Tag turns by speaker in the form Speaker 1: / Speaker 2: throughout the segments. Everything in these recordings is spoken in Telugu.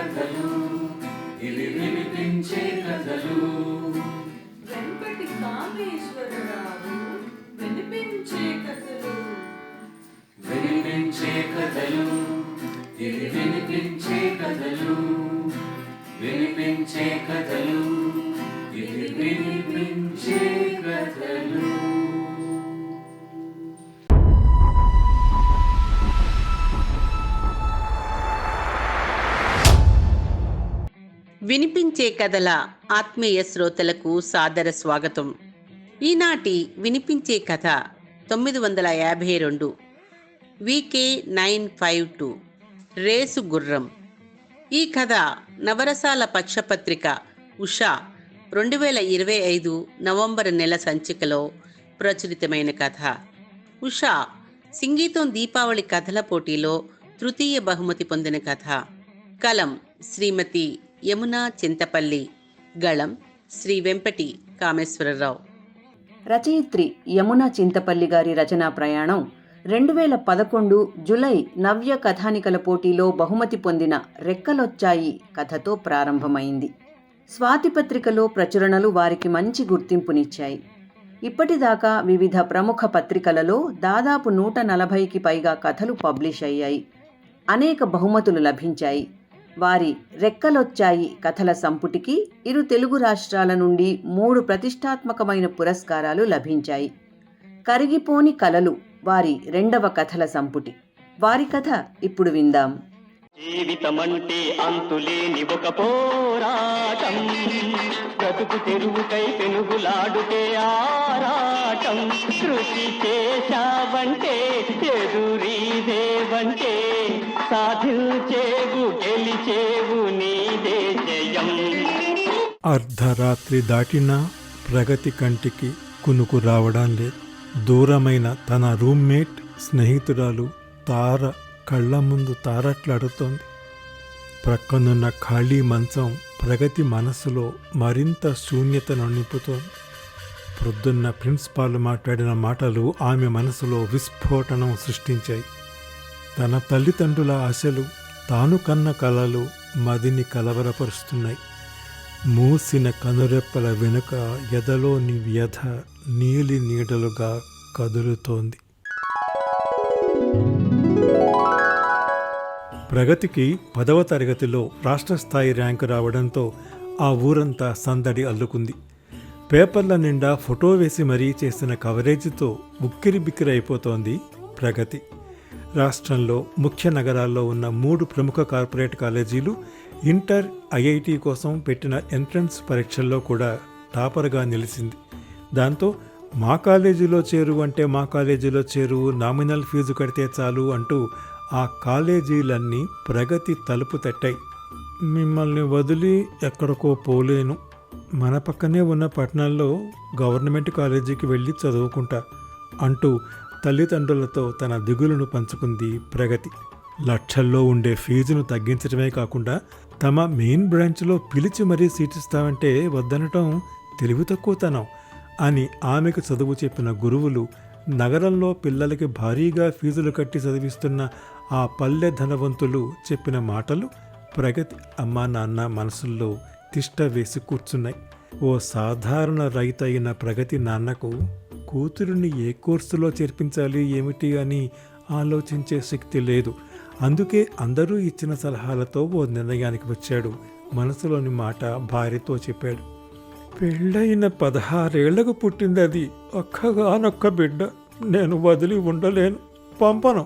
Speaker 1: కథలు, ఇవి వినిపించే కథలు.
Speaker 2: వెంపటి కామేశ్వరరావు వినిపించే కథలు,
Speaker 1: వినిపించే కథలు, ఇవి వినిపించే కథలు. వినిపించే కథలు, ఇవి వినిపించే కథలు.
Speaker 3: వినిపించే కథల ఆత్మీయ శ్రోతలకు సాదర స్వాగతం. ఈనాటి వినిపించే కథ 952 VK 952 రేసు గుర్రం. ఈ కథ నవరసాల పక్షపత్రిక ఉషా 2025 నవంబర్ నెల సంచికలో ప్రచురితమైన కథ. ఉషా సంగీతం దీపావళి కథల పోటీలో తృతీయ బహుమతి పొందిన కథ. కలం శ్రీమతి యమునా చింతపల్లి, గళం శ్రీ వెంపటి కామేశ్వరరావు.
Speaker 4: రచయిత్రి యమునా చింతపల్లి గారి రచనా ప్రయాణం 2011 జులై నవ్య కథానికల పోటీలో బహుమతి పొందిన రెక్కలొచ్చాయి కథతో ప్రారంభమైంది. స్వాతిపత్రికలో ప్రచురణలు వారికి మంచి గుర్తింపునిచ్చాయి. ఇప్పటిదాకా వివిధ ప్రముఖ పత్రికలలో దాదాపు 140కి పైగా కథలు పబ్లిష్ అయ్యాయి. అనేక బహుమతులు లభించాయి. వారి రెక్కలొచ్చాయి కథల సంపుటికి ఇరు తెలుగు రాష్ట్రాల నుండి 3 ప్రతిష్టాత్మకమైన పురస్కారాలు లభించాయి. కరిగిపోని కలలు వారి 2వ కథల సంపుటి. వారి కథ ఇప్పుడు విందాం.
Speaker 5: జీవితమంటే అంతులేని ఒక పోరాటం, బ్రతుకు తెరువుకై పెనుగులాడుతే ఆరాటం. కృషి చేశావంటే ఎదురీదేవంటే సాధించేవు గెలిచేవు నీదే జయం.
Speaker 6: అర్ధరాత్రి దాటినా ప్రగతి కంటికి కునుకు రావడం లేదు. దూరమైన తన రూమ్మేట్ స్నేహితురాలు తార కళ్ళ ముందు తారట్లాడుతోంది. ప్రక్కనున్న ఖాళీ మంచం ప్రగతి మనసులో మరింత శూన్యతను నింపుతోంది. ప్రొద్దున్న ప్రిన్సిపాల్ మాట్లాడిన మాటలు ఆమె మనసులో విస్ఫోటనం సృష్టించాయి. తన తల్లిదండ్రుల ఆశలు, తాను కన్న కలలు మదిని కలవరపరుస్తున్నాయి. మూసిన కనురెప్పల వెనుక ఎదలోని వ్యధ నీలి నీడలుగా కదులుతోంది. ప్రగతికి 10వ తరగతిలో రాష్ట్ర స్థాయి ర్యాంకు రావడంతో ఆ ఊరంతా సందడి అల్లుకుంది. పేపర్ల నిండా ఫోటో వేసి మరీ చేసిన కవరేజీతో ఉక్కిరిబిక్కిరి అయిపోతోంది ప్రగతి. రాష్ట్రంలో ముఖ్య నగరాల్లో ఉన్న 3 ప్రముఖ కార్పొరేట్ కాలేజీలు ఇంటర్, ఐఐటి కోసం పెట్టిన ఎంట్రన్స్ పరీక్షల్లో కూడా టాపర్గా నిలిచింది. దాంతో మా కాలేజీలో చేరు అంటే మా కాలేజీలో చేరు, నామినల్ ఫీజు కడితే చాలు అంటూ ఆ కాలేజీలన్నీ ప్రగతి తలుపు తట్టాయి. మిమ్మల్ని వదిలి ఎక్కడికో పోలేను, మన పక్కనే ఉన్న పట్టణాల్లో గవర్నమెంట్ కాలేజీకి వెళ్ళి చదువుకుంటా అంటూ తల్లిదండ్రులతో తన దిగులును పంచుకుంది ప్రగతి. లక్షల్లో ఉండే ఫీజును తగ్గించడమే కాకుండా తమ మెయిన్ బ్రాంచ్లో పిలిచి మరీ సీటిస్తామంటే వద్దనటం తెలివి తక్కువతనం అని ఆమెకు చదువు చెప్పిన గురువులు, నగరంలో పిల్లలకి భారీగా ఫీజులు కట్టి చదివిస్తున్న ఆ పల్లె ధనవంతులు చెప్పిన మాటలు ప్రగతి అమ్మా నాన్న మనసుల్లో తిష్ట వేసి కూర్చున్నాయి. ఓ సాధారణ రైతు అయిన ప్రగతి నాన్నకు కూతురిని ఏ కోర్సులో చేర్పించాలి ఏమిటి అని ఆలోచించే శక్తి లేదు. అందుకే అందరూ ఇచ్చిన సలహాలతో ఓ నిర్ణయానికి వచ్చాడు. మనసులోని మాట భార్యతో చెప్పాడు. పెళ్ళైన 16 ఏళ్లకు పుట్టింది అది, ఒక్కగానొక్క బిడ్డ, నేను వదిలి ఉండలేను, పంపను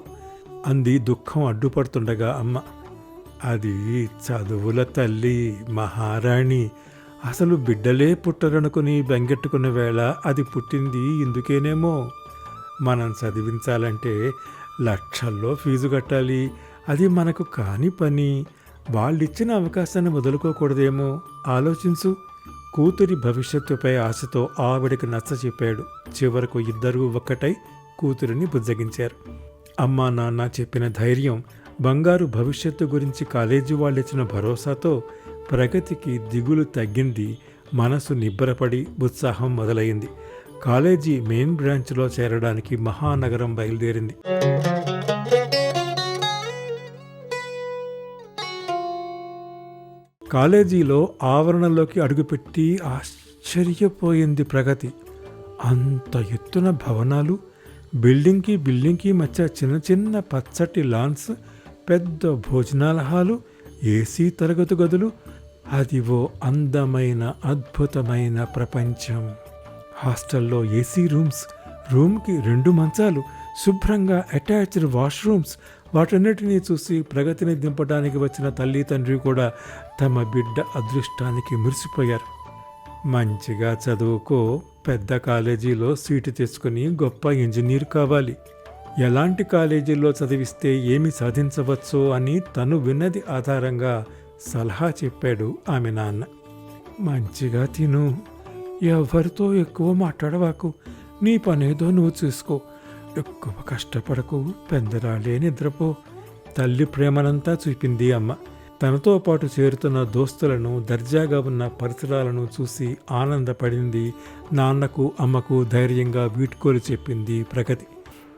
Speaker 6: అంది దుఃఖం అడ్డుపడుతుండగా అమ్మ. అది చదువుల తల్లి, మహారాణి, అసలు బిడ్డలే పుట్టరనుకుని బెంగెట్టుకున్న వేళ అది పుట్టింది ఇందుకేనేమో. మనం చదివించాలంటే లక్షల్లో ఫీజు కట్టాలి, అది మనకు కాని పని. వాళ్ళిచ్చిన అవకాశాన్ని వదులుకోకూడదేమో, ఆలోచించు. కూతురి భవిష్యత్తుపై ఆశతో ఆవిడకి నచ్చ చెప్పాడు. చివరకు ఇద్దరూ ఒక్కటై కూతురిని బుజ్జగించారు. అమ్మా నాన్న చెప్పిన ధైర్యం, బంగారు భవిష్యత్తు గురించి కాలేజీ వాళ్ళిచ్చిన భరోసాతో ప్రగతికి దిగులు తగ్గింది. మనసు నిబ్బరపడి ఉత్సాహం మొదలైంది. కాలేజీ మెయిన్ బ్రాంచ్లో చేరడానికి మహానగరం బయలుదేరింది. కాలేజీలో ఆవరణలోకి అడుగుపెట్టి ఆశ్చర్యపోయింది ప్రగతి. అంత ఎత్తున భవనాలు, బిల్డింగ్కి మధ్య చిన్న చిన్న పచ్చటి లాన్స్, పెద్ద భోజనాల హాలు, ఏసీ తరగతి గదులు, అదివో అందమైన అద్భుతమైన ప్రపంచం. హాస్టల్లో ఏసీ రూమ్స్, రూమ్కి 2 మంచాలు, శుభ్రంగా అటాచ్డ్ వాష్రూమ్స్. వాటన్నిటినీ చూసి ప్రగతిని దింపడానికి వచ్చిన తల్లి తండ్రి కూడా తమ బిడ్డ అదృష్టానికి మురిసిపోయారు. మంచిగా చదువుకో, పెద్ద కాలేజీలో సీటు తెచ్చుకుని గొప్ప ఇంజనీర్ కావాలి, ఎలాంటి కాలేజీలో చదివిస్తే ఏమి సాధించవచ్చో అని తను విన్నది ఆధారంగా సలహా చెప్పాడు ఆమె నాన్న. మంచిగా తిను, ఎవరితో ఎక్కువ మాట్లాడవాకు, నీ పనేదో నువ్వు చూసుకో, ఎక్కువ కష్టపడకు, పెందరాలే నిద్రపో. తల్లి ప్రేమనంతా చూపింది అమ్మ. తనతో పాటు చేరుతున్న దోస్తులను, దర్జాగా ఉన్న పరిసరాలను చూసి ఆనందపడింది. నాన్నకు అమ్మకు ధైర్యంగా వీడ్కోలు చెప్పింది ప్రగతి.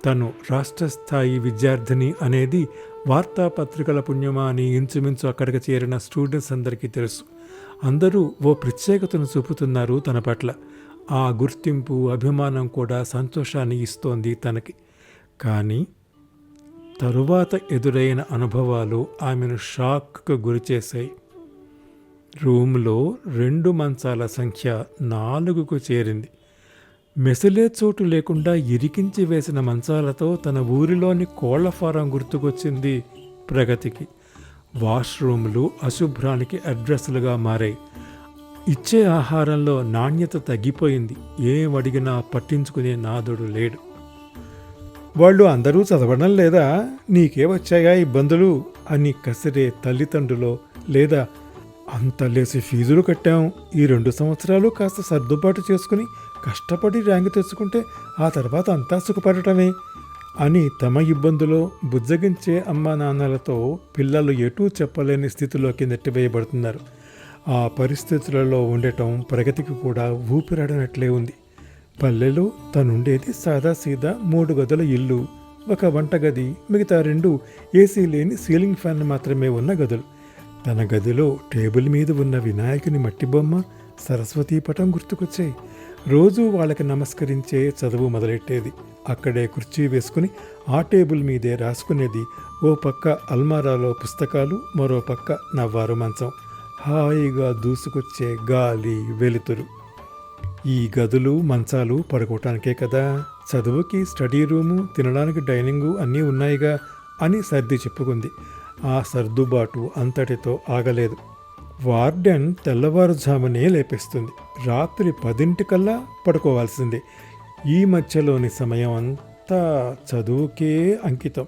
Speaker 6: తను రాష్ట్ర స్థాయి విద్యార్థిని అనేది వార్తాపత్రికల పుణ్యమా అని ఇంచుమించు అక్కడికి చేరిన స్టూడెంట్స్ అందరికీ తెలుసు. అందరూ ఓ ప్రత్యేకతను చూపుతున్నారు తన పట్ల. ఆ గుర్తింపు, అభిమానం కూడా సంతోషాన్ని ఇస్తోంది తనకి. కానీ తరువాత ఎదురైన అనుభవాలు ఆమెను షాక్కు గురిచేశాయి. రూమ్లో 2 మంచాల సంఖ్య 4కు చేరింది. మెసిలే చోటు లేకుండా ఇరికించి వేసిన మంచాలతో తన ఊరిలోని కోళ్ల ఫారం గుర్తుకొచ్చింది ప్రగతికి. వాష్రూమ్లు అశుభ్రానికి అడ్రస్లుగా మారాయి. ఇచ్చే ఆహారంలో నాణ్యత తగ్గిపోయింది. ఏం అడిగినా పట్టించుకునే నాదుడు లేడు. వాళ్ళు అందరూ చదవడం లేదా, నీకే వచ్చాయా ఇబ్బందులు అని కసిరే తల్లిదండ్రులో, లేదా అంత లేసి ఫీజులు కట్టాం, ఈ 2 సంవత్సరాలు కాస్త సర్దుబాటు చేసుకుని కష్టపడి ర్యాంకు తెచ్చుకుంటే ఆ తర్వాత అంతా సుఖపడటమే అని తమ ఇబ్బందులో బుజ్జగించే అమ్మా నాన్నలతో పిల్లలు ఎటూ చెప్పలేని స్థితిలోకి నెట్టివేయబడుతున్నారు. ఆ పరిస్థితులలో ఉండటం ప్రగతికి కూడా ఊపిరాడనట్లే ఉంది. పల్లెలో తనుండేది సాదాసీదా 3 గదుల ఇల్లు, 1 వంటగది, మిగతా 2 ఏసీ లేని సీలింగ్ ఫ్యాన్ మాత్రమే ఉన్న గదులు. తన గదిలో టేబుల్ మీద ఉన్న వినాయకుని మట్టి బొమ్మ, సరస్వతీ పటం గుర్తుకొచ్చాయి. రోజూ వాళ్ళకి నమస్కరించే చదువు మొదలెట్టేది. అక్కడే కుర్చీ వేసుకుని ఆ టేబుల్ మీదే రాసుకునేది. ఓ పక్క అల్మారాలో పుస్తకాలు, మరో పక్క నవ్వారు మంచం. హాయిగా దూసుకొచ్చే గాలి, వెలుతురు. ఈ గదులు, మంచాలు పడుకోవటానికే కదా, చదువుకి స్టడీ రూము, తినడానికి డైనింగు అన్నీ ఉన్నాయిగా అని సర్ది చెప్పుకుంది. ఆ సర్దుబాటు అంతటితో ఆగలేదు. వార్డెన్ తెల్లవారుజామునే లేపేస్తుంది. రాత్రి 10 పడుకోవాల్సిందే. ఈ మధ్యలోని సమయం అంతా చదువుకే అంకితం.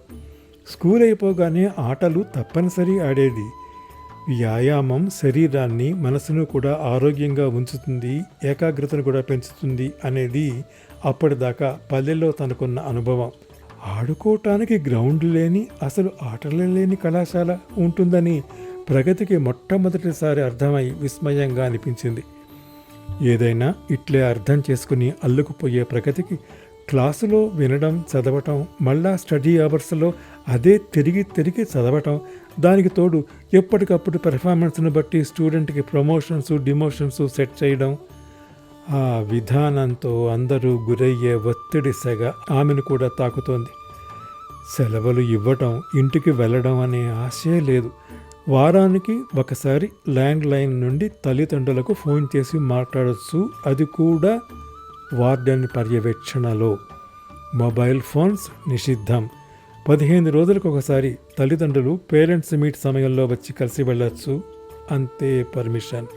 Speaker 6: స్కూల్ అయిపోగానే ఆటలు తప్పనిసరి ఆడేది. వ్యాయామం శరీరాన్ని, మనసును కూడా ఆరోగ్యంగా ఉంచుతుంది, ఏకాగ్రతను కూడా పెంచుతుంది అనేది అప్పటిదాకా పల్లెల్లో తనకున్న అనుభవం. ఆడుకోవటానికి గ్రౌండ్ లేని, అసలు ఆటలే లేని కళాశాల ఉంటుందని ప్రగతికి మొట్టమొదటిసారి అర్థమై విస్మయంగా అనిపించింది. ఏదైనా ఇట్లే అర్థం చేసుకుని అల్లుకుపోయే ప్రగతికి క్లాసులో వినడం, చదవటం, మళ్ళా స్టడీ అవర్స్లో అదే తిరిగి చదవటం, దానికి తోడు ఎప్పటికప్పుడు పెర్ఫార్మెన్స్ను బట్టి స్టూడెంట్కి ప్రమోషన్స్, డిమోషన్స్ సెట్ చేయడం, ఆ విధానంతో అందరూ గురయ్యే ఒత్తిడి సెగ ఆమెను కూడా తాకుతోంది. సెలవులు ఇవ్వటం, ఇంటికి వెళ్ళడం అనే ఆశే లేదు. వారానికి ఒకసారి ల్యాండ్ లైన్ నుండి తల్లిదండ్రులకు ఫోన్ చేసి మాట్లాడవచ్చు, అది కూడా వార్డెన్ పర్యవేక్షణలో. మొబైల్ ఫోన్స్ నిషిద్ధం. 15 రోజులకు ఒకసారి తల్లిదండ్రులు పేరెంట్స్ మీట్ సమయంలో వచ్చి కలిసి వెళ్ళొచ్చు, అంతే పర్మిషన్.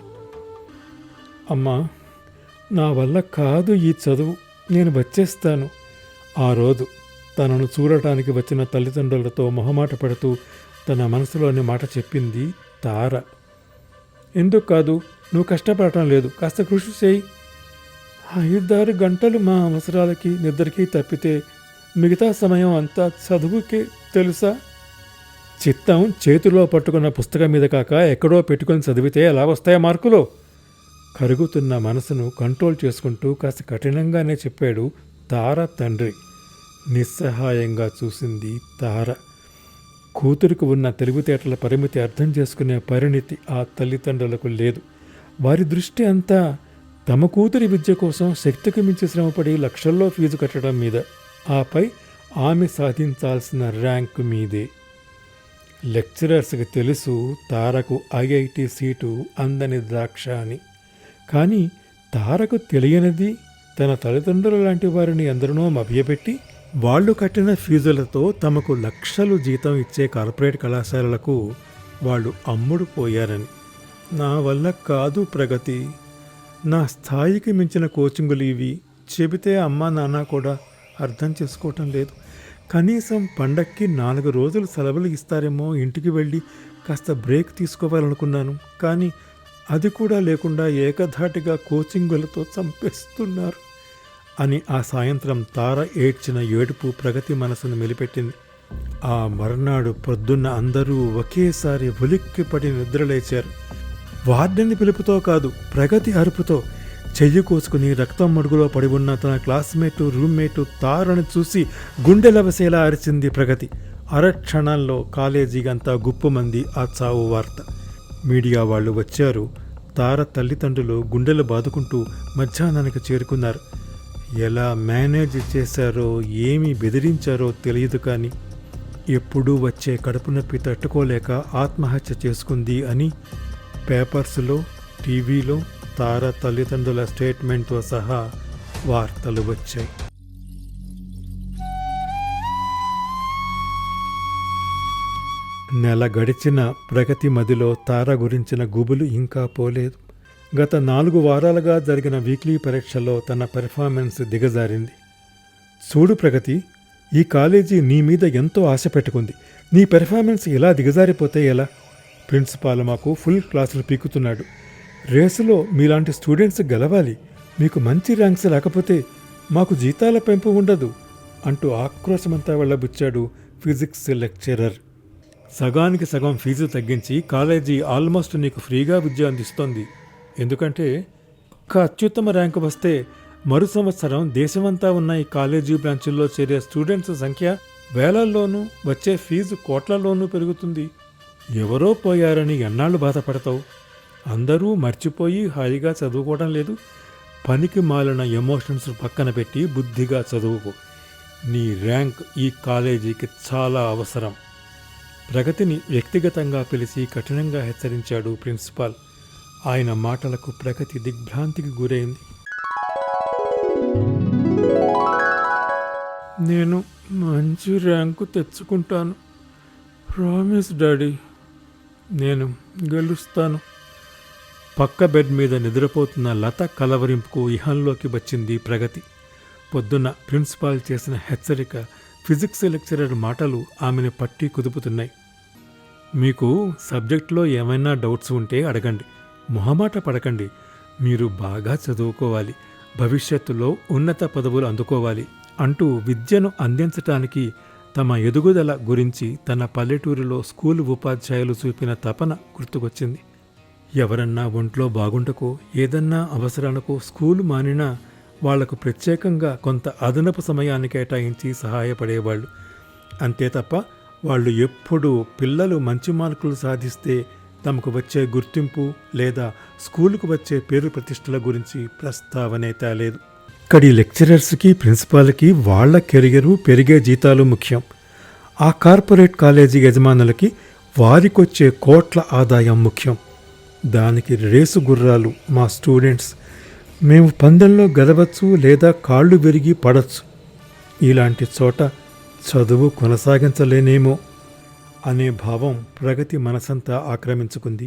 Speaker 6: అమ్మా, నా వల్ల కాదు ఈ చదువు, నేను వచ్చేస్తాను. ఆ రోజు తనను చూడటానికి వచ్చిన తల్లిదండ్రులతో మొహమాట పడుతూ తన మనసులోని మాట చెప్పింది తార. ఎందుకు కాదు, నువ్వు కష్టపడటం లేదు, కాస్త కృషి చేయి. 5-6 గంటలు మా అవసరాలకి, నిద్రకి తప్పితే మిగతా సమయం అంతా చదువుకే తెలుసా? చిత్తం చేతిలో పట్టుకున్న పుస్తకం మీద కాక ఎక్కడో పెట్టుకొని చదివితే ఎలా వస్తాయా మార్కులు? కరుగుతున్న మనసును కంట్రోల్ చేసుకుంటూ కాస్త కఠినంగానే చెప్పాడు తార తండ్రి. నిస్సహాయంగా చూసింది తార. కూతురికి ఉన్న తెలివితేటల పరిమితి అర్థం చేసుకునే పరిణితి ఆ తల్లిదండ్రులకు లేదు. వారి దృష్టి అంతా తమ కూతురి విద్య కోసం శక్తికి మించి శ్రమపడి లక్షల్లో ఫీజు కట్టడం మీద, ఆపై ఆమె సాధించాల్సిన ర్యాంకు మీదే. లెక్చరర్స్కి తెలుసు తారకు ఐఐటి సీటు అందని ద్రాక్ష అని. కానీ తారకు తెలియనిది తన తల్లిదండ్రుల లాంటి వారిని ఎందరినో మభ్యపెట్టి వాళ్ళు కట్టిన ఫీజులతో తమకు లక్షలు జీతం ఇచ్చే కార్పొరేట్ కళాశాలలకు వాళ్ళు అమ్ముడు పోయారని. నా వల్ల కాదు ప్రగతి, నా స్థాయికి మించిన కోచింగులు ఇవి చెబితే అమ్మా నాన్న కూడా అర్థం చేసుకోవటం లేదు. కనీసం పండక్కి 4 రోజులు సెలవులు ఇస్తారేమో ఇంటికి వెళ్ళి కాస్త బ్రేక్ తీసుకోవాలనుకున్నాను. కానీ అది కూడా లేకుండా ఏకధాటిగా కోచింగులతో చంపేస్తున్నారు అని ఆ సాయంత్రం తార ఏడ్చిన ఏడుపు ప్రగతి మనసును మెలిపెట్టింది. ఆ మర్నాడు పొద్దున్న అందరూ ఒకేసారి ఉలిక్కిపడి నిద్రలేచారు. వార్డెన్ పిలుపుతో కాదు, ప్రగతి అరుపుతో. చెయ్యి కోసుకుని రక్తం మడుగులో పడి ఉన్న తన క్లాస్మేటు రూమ్మేటు తారను చూసి గుండెలవసేలా అరిచింది ప్రగతి. అరక్షణాల్లో కాలేజీ అంతా గుప్పుమంది ఆ చావు వార్త. మీడియా వాళ్ళు వచ్చారు. తార తల్లిదండ్రులు గుండెలు బాదుకుంటూ మధ్యాహ్నానికి చేరుకున్నారు. ఎలా మేనేజ్ చేశారో, ఏమి బెదిరించారో తెలియదు. కానీ ఎప్పుడూ వచ్చే కడుపు నొప్పి తట్టుకోలేక ఆత్మహత్య చేసుకుంది అని పేపర్స్లో, టీవీలో తార తల్లిదండ్రుల స్టేట్మెంట్తో సహా వార్తలు వచ్చాయి. నెల గడిచిన ప్రగతి మదిలో తార గురించిన గుబులు ఇంకా పోలేదు. గత 4 వారాలుగా జరిగిన వీక్లీ పరీక్షలో తన పెర్ఫార్మెన్స్ దిగజారింది. చూడు ప్రగతి, ఈ కాలేజీ నీ మీద ఎంతో ఆశ పెట్టుకుంది. నీ పెర్ఫార్మెన్స్ ఇలా దిగజారిపోతే ఎలా? ప్రిన్సిపాల్ మాకు ఫుల్ క్లాసులు పీకుతున్నాడు. రేసులో మీలాంటి స్టూడెంట్స్ గెలవాలి. మీకు మంచి ర్యాంక్స్ రాకపోతే మాకు జీతాల పెంపు ఉండదు అంటూ ఆక్రోశమంతా వెళ్ళబుచ్చాడు ఫిజిక్స్ లెక్చరర్. సగానికి సగం ఫీజు తగ్గించి కాలేజీ ఆల్మోస్ట్ నీకు ఫ్రీగా విద్య అందిస్తోంది. ఎందుకంటే ఒక్క అత్యుత్తమ ర్యాంకు వస్తే మరు సంవత్సరం దేశమంతా ఉన్న ఈ కాలేజీ బ్రాంచుల్లో చేరే స్టూడెంట్స్ సంఖ్య వేలల్లోనూ, వచ్చే ఫీజు కోట్లలోనూ పెరుగుతుంది. ఎవరో పోయారని ఎన్నాళ్ళు బాధపడతావు? అందరూ మర్చిపోయి హాయిగా చదువుకోవడం లేదు. పనికి మాలిన ఎమోషన్స్ పక్కన పెట్టి బుద్ధిగా చదువుకో. నీ ర్యాంక్ ఈ కాలేజీకి చాలా అవసరం. ప్రగతిని వ్యక్తిగతంగా పిలిచి కఠినంగా హెచ్చరించాడు ప్రిన్సిపాల్. ఆయన మాటలకు ప్రగతి దిగ్భ్రాంతికి గురైంది. నేను మంచి ర్యాంకు తెచ్చుకుంటాను. ప్రామిస్ డాడీ, నేను గెలుస్తాను. పక్క బెడ్ మీద నిద్రపోతున్న లత కలవరింపుకు ఇహంలోకి వచ్చింది ప్రగతి. పొద్దున్న ప్రిన్సిపాల్ చేసిన హెచ్చరిక, ఫిజిక్స్ లెక్చరర్ మాటలు ఆమెను పట్టి కుదుపుతున్నాయి. మీకు సబ్జెక్టులో ఏమైనా డౌట్స్ ఉంటే అడగండి, మొహమాట పడకండి. మీరు బాగా చదువుకోవాలి, భవిష్యత్తులో ఉన్నత పదవులు అందుకోవాలి అంటూ విద్యను అందించటానికి తమ ఎదుగుదల గురించి తన పల్లెటూరులో స్కూలు ఉపాధ్యాయులు చూపిన తపన గుర్తుకొచ్చింది. ఎవరన్నా ఒంట్లో బాగుండకో, ఏదన్నా అవసరాలకో స్కూలు మానినా వాళ్లకు ప్రత్యేకంగా కొంత అదనపు సమయాన్ని కేటాయించి సహాయపడేవాళ్ళు. అంతే తప్ప వాళ్ళు ఎప్పుడూ పిల్లలు మంచి మార్కులు సాధిస్తే తమకు వచ్చే గుర్తింపు లేదా స్కూలుకు వచ్చే పేరు ప్రతిష్టల గురించి ప్రస్తావనే తేలేదు. ఇక్కడి లెక్చరర్స్కి, ప్రిన్సిపాల్కి వాళ్ల కెరియరు, పెరిగే జీతాలు ముఖ్యం. ఆ కార్పొరేట్ కాలేజీ యజమానులకి వారికొచ్చే కోట్ల ఆదాయం ముఖ్యం. దానికి రేసు గుర్రాలు మా స్టూడెంట్స్. మేము పందెంలో గెలవచ్చు లేదా కాళ్ళు విరిగి పడచ్చు. ఇలాంటి చోట చదువు కొనసాగించలేనేమో అనే భావం ప్రగతి మనసంతా ఆక్రమించుకుంది.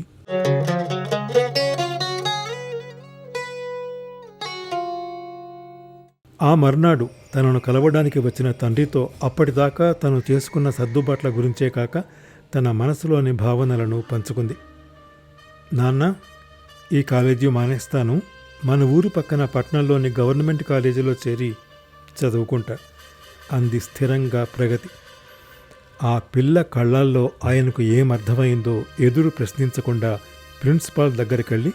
Speaker 6: ఆ మర్నాడు తనను కలవడానికి వచ్చిన తండ్రితో అప్పటిదాకా తను చేసుకున్న సర్దుబాట్ల గురించే కాక తన మనసులోని భావనలను పంచుకుంది. నాన్న, ఈ కాలేజీ మానేస్తాను, మన ఊరు పక్కన పట్నంలోని గవర్నమెంట్ కాలేజీలో చేరి చదువుకుంటా అంది స్థిరంగా ప్రగతి. ఆ పిల్ల కళ్ళల్లో ఆయనకు ఏమర్థమైందో ఎదురు ప్రశ్నించకుండా ప్రిన్సిపాల్ దగ్గరికెళ్ళి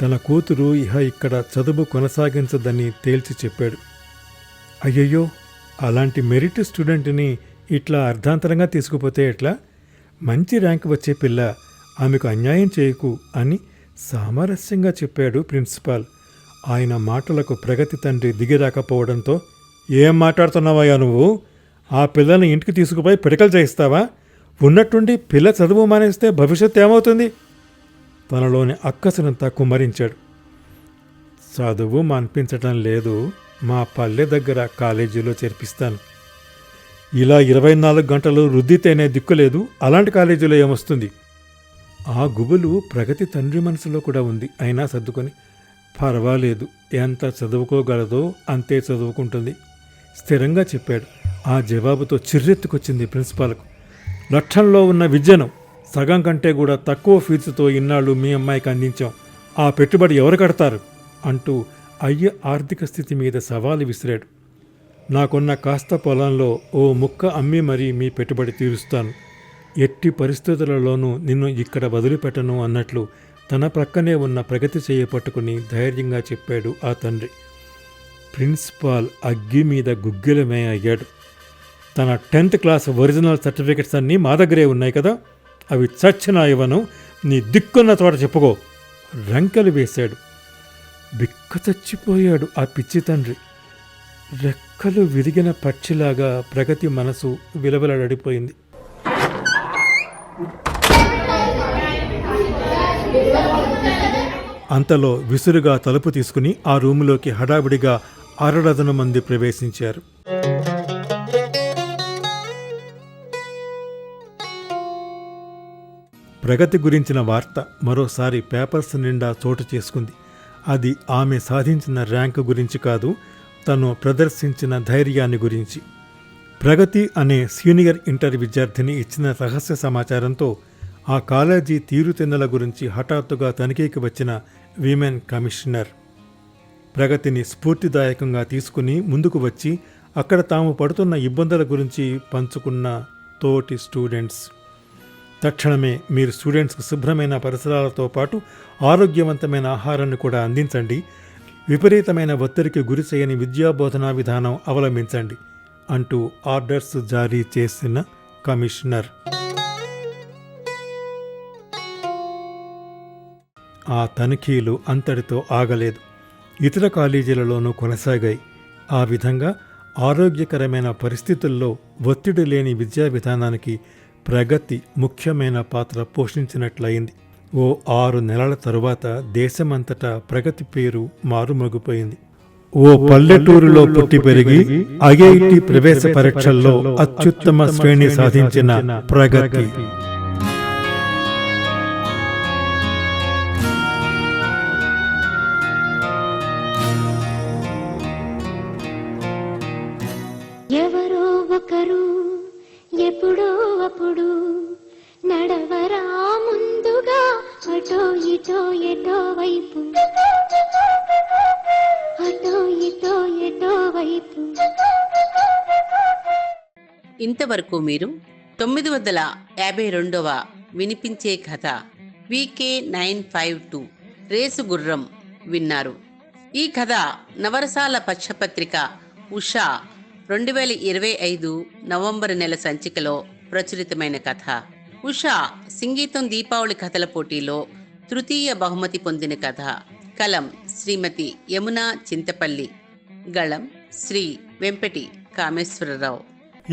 Speaker 6: తన కూతురు ఇహ ఇక్కడ చదువు కొనసాగించదని తేల్చి చెప్పాడు. అయ్యయ్యో, అలాంటి మెరిట్ స్టూడెంట్ని ఇట్లా అర్ధాంతరంగా తీసుకుపోతే ఎట్లా? మంచి ర్యాంక్ వచ్చే పిల్ల, ఆమెకు అన్యాయం చేయకు అని సామరస్యంగా చెప్పాడు ప్రిన్సిపాల్. ఆయన మాటలకు ప్రగతి తండ్రి దిగిరాకపోవడంతో, ఏం మాట్లాడుతున్నావయ్యా నువ్వు? ఆ పిల్లని ఇంటికి తీసుకుపోయి పిడకలు చేయిస్తావా? ఉన్నట్టుండి పిల్ల చదువు మానేస్తే భవిష్యత్తు ఏమవుతుంది? తనలోని అక్కసునంతా కుమ్మరించాడు. చదువు మాన్పించటం లేదు, మా పల్లె దగ్గర కాలేజీలో చేర్పిస్తాను. ఇలా 24 గంటలు రుద్దితేనే దిక్కులేదు, అలాంటి కాలేజీలో ఏమొస్తుంది? ఆ గుబులు ప్రగతి తండ్రి మనసులో కూడా ఉంది. అయినా సర్దుకొని, పర్వాలేదు, ఎంత చదువుకోగలదో అంతే చదువుకుంటుంది స్థిరంగా చెప్పాడు. ఆ జవాబుతో చిర్రెత్తుకొచ్చింది ప్రిన్సిపాల్కు. లక్షల్లో ఉన్న విద్యను సగం కంటే కూడా తక్కువ ఫీజుతో ఇన్నాళ్ళు మీ అమ్మాయికి అందించాం, ఆ పెట్టుబడి ఎవరు కడతారు అంటూ అయ్య ఆర్థిక స్థితి మీద సవాలు విసిరాడు. నాకున్న కాస్త పొలంలో ఓ ముక్క అమ్మి మరీ మీ పెట్టుబడి తీరుస్తాను, ఎట్టి పరిస్థితులలోనూ నిన్ను ఇక్కడ వదిలిపెట్టను అన్నట్లు తన ప్రక్కనే ఉన్న ప్రగతి చేయ పట్టుకుని ధైర్యంగా చెప్పాడు ఆ తండ్రి. ప్రిన్సిపాల్ అగ్గి మీద గుగ్గిలమే అయ్యాడు. తన 10th క్లాస్ ఒరిజినల్ సర్టిఫికెట్స్ అన్నీ మా దగ్గరే ఉన్నాయి కదా, అవి చచ్చినా ఇవ్వను, నీ దిక్కున్న చోట చెప్పుకో రంకెలు వేశాడు. బిక్క చచ్చిపోయాడు ఆ పిచ్చి తండ్రి. రెక్కలు విరిగిన పక్షిలాగా ప్రగతి మనసు విలవలడిపోయింది. అంతలో విసురుగా తలుపు తీసుకుని ఆ రూములోకి హడావిడిగా 6 డజను మంది ప్రవేశించారు. ప్రగతి గురించిన వార్త మరోసారి పేపర్స్ నిండా చోటు చేసుకుంది. అది ఆమె సాధించిన ర్యాంకు గురించి కాదు, తను ప్రదర్శించిన ధైర్యాన్ని గురించి. ప్రగతి అనే సీనియర్ ఇంటర్ విద్యార్థిని ఇచ్చిన రహస్య సమాచారంతో ఆ కాలేజీ తీరుతెన్నుల గురించి హఠాత్తుగా తనిఖీకి వచ్చిన విమెన్ కమిషనర్ ప్రగతిని స్ఫూర్తిదాయకంగా తీసుకుని ముందుకు వచ్చి అక్కడ తాము పడుతున్న ఇబ్బందుల గురించి పంచుకున్న తోటి స్టూడెంట్స్. తక్షణమే మీరు స్టూడెంట్స్కు శుభ్రమైన పరిసరాలతో పాటు ఆరోగ్యవంతమైన ఆహారాన్ని కూడా అందించండి, విపరీతమైన ఒత్తిడికి గురి చేయని విద్యాబోధనా విధానం అవలంబించండి అంటూ ఆర్డర్స్ జారీ చేసిన కమిషనర్. ఆ తనిఖీలు అంతటితో ఆగలేదు, ఇతర కాలేజీలలోనూ కొనసాగాయి. ఆ విధంగా ఆరోగ్యకరమైన పరిస్థితుల్లో ఒత్తిడి లేని విద్యా విధానానికి ప్రగతి ముఖ్యమైన పాత్ర పోషించినట్లయింది. ఓ 6 నెలల తరువాత దేశమంతటా ప్రగతి పేరు మారుమోగిపోయింది. ఓ పల్లెటూరులో పుట్టి పెరిగి ఐఐటి ప్రవేశ పరీక్షల్లో అత్యుత్తమ శ్రేణి సాధించిన ప్రగతి.
Speaker 7: ఎవరో ఒకరు ఎప్పుడో అప్పుడు నడవరా ముందుగా అటో ఇటో ఎటో వైపు, అటో ఇటో ఎటో వైపు.
Speaker 3: ఇంతవరకు మీరు 952వ వినిపించే కథ VK952 రేసు గుర్రం విన్నారు. ఈ కథ నవరసాల పక్షపత్రిక ఉషా 2025 నవంబర్ నెల సంచికలో ప్రచురితమైన కథ. ఉషా సంగీతం దీపావళి కథల పోటీలో తృతీయ బహుమతి పొందిన కథ. కలం శ్రీమతి యమునా చింతపల్లి, గళం శ్రీ వెంపటి కామేశ్వరరావు.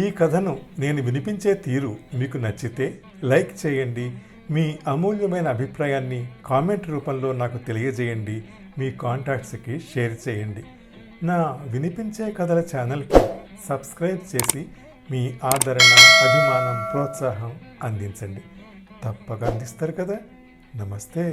Speaker 6: ఈ కథను నేను వినిపించే తీరు మీకు నచ్చితే లైక్ చేయండి, మీ అమూల్యమైన అభిప్రాయాన్ని కామెంట్ రూపంలో నాకు తెలియజేయండి, మీ కాంటాక్ట్స్కి షేర్ చేయండి. నా వినిపించే కథల ఛానల్కి సబ్స్క్రైబ్ చేసి మీ ఆదరణ, అభిమానం, ప్రోత్సాహం అందించండి. తప్పక అందిస్తారు కదా. నమస్తే.